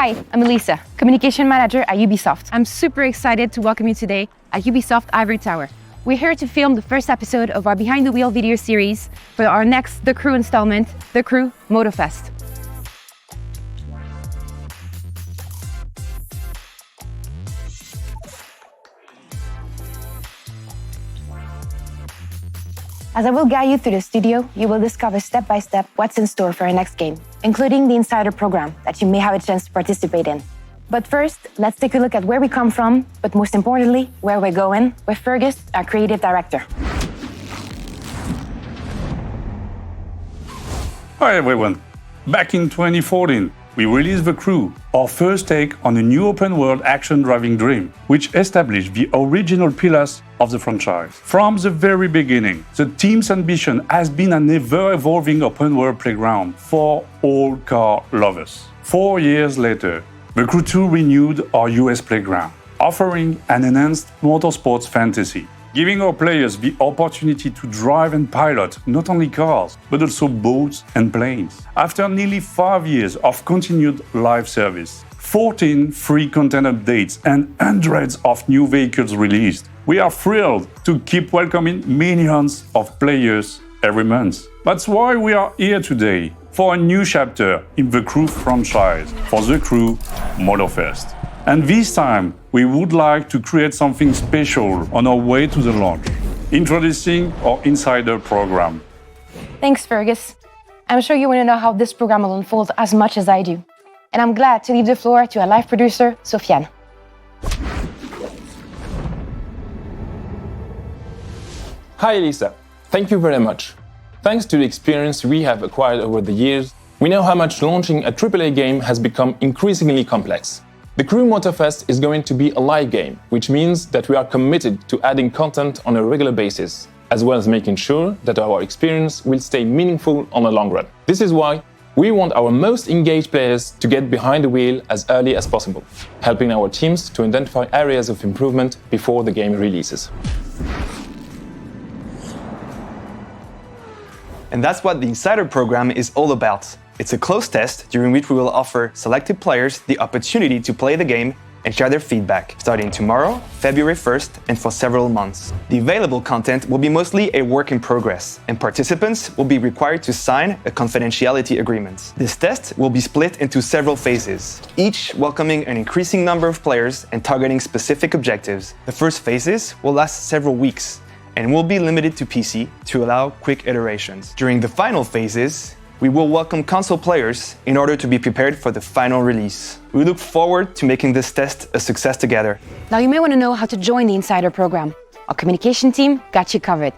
Hi, I'm Elisa, Communication Manager at Ubisoft. I'm super excited to welcome you today at Ubisoft Ivory Tower. We're here to film the first episode of our Behind the Wheel video series for our next The Crew installment, The Crew Motorfest. As I will guide you through the studio, you will discover step-by-step what's in store for our next game, including the Insider program that you may have a chance to participate in. But first, let's take a look at where we come from, but most importantly, where we're going, with Fergus, our creative director. Hi everyone. Back in 2014, we released The Crew, our first take on a new open-world action-driving dream, which established the original pillars of the franchise. From the very beginning, the team's ambition has been an ever-evolving open-world playground for all car lovers. 4 years later, The Crew 2 renewed our US playground, offering an enhanced motorsports fantasy, giving our players the opportunity to drive and pilot not only cars, but also boats and planes. After nearly 5 years of continued live service, 14 free content updates and hundreds of new vehicles released, we are thrilled to keep welcoming millions of players every month. That's why we are here today for a new chapter in the Crew franchise for the Crew Motorfest. And this time, we would like to create something special on our way to the launch. Introducing our Insider program. Thanks, Fergus. I'm sure you want to know how this program will unfold as much as I do. And I'm glad to leave the floor to our live producer, Sofiane. Hi, Elisa. Thank you very much. Thanks to the experience we have acquired over the years, we know how much launching a AAA game has become increasingly complex. The Crew Motorfest is going to be a live game, which means that we are committed to adding content on a regular basis, as well as making sure that our experience will stay meaningful on the long run. This is why we want our most engaged players to get behind the wheel as early as possible, helping our teams to identify areas of improvement before the game releases. And that's what the Insider program is all about. It's a closed test during which we will offer selected players the opportunity to play the game and share their feedback, starting tomorrow, February 1st, and for several months. The available content will be mostly a work in progress, and participants will be required to sign a confidentiality agreement. This test will be split into several phases, each welcoming an increasing number of players and targeting specific objectives. The first phases will last several weeks, and will be limited to PC to allow quick iterations. During the final phases, we will welcome console players in order to be prepared for the final release. We look forward to making this test a success together. Now you may want to know how to join the Insider program. Our communication team got you covered.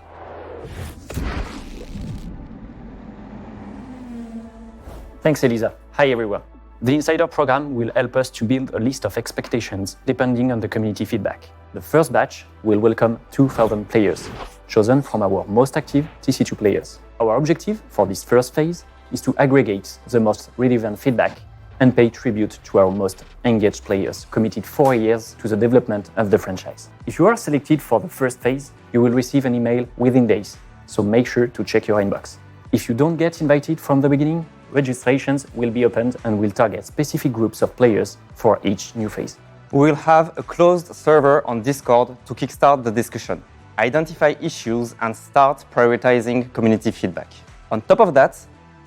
Thanks, Elisa. Hi, everyone. The Insider program will help us to build a list of expectations depending on the community feedback. The first batch will welcome 2,000 players, chosen from our most active TC2 players. Our objective for this first phase is to aggregate the most relevant feedback and pay tribute to our most engaged players, committed 4 years to the development of the franchise. If you are selected for the first phase, you will receive an email within days, so make sure to check your inbox. If you don't get invited from the beginning, registrations will be opened and will target specific groups of players for each new phase. We will have a closed server on Discord to kickstart the discussion, identify issues, and start prioritizing community feedback. On top of that,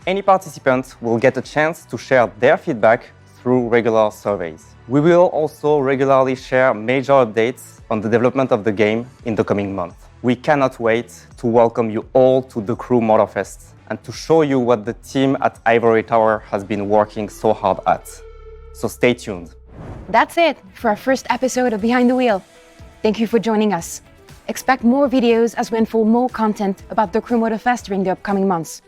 any participant will get a chance to share their feedback through regular surveys. We will also regularly share major updates on the development of the game in the coming month. We cannot wait to welcome you all to the Crew Motorfest and to show you what the team at Ivory Tower has been working so hard at. So stay tuned. That's it for our first episode of Behind the Wheel. Thank you for joining us. Expect more videos as we unfold more content about the Crew Motorfest during the upcoming months.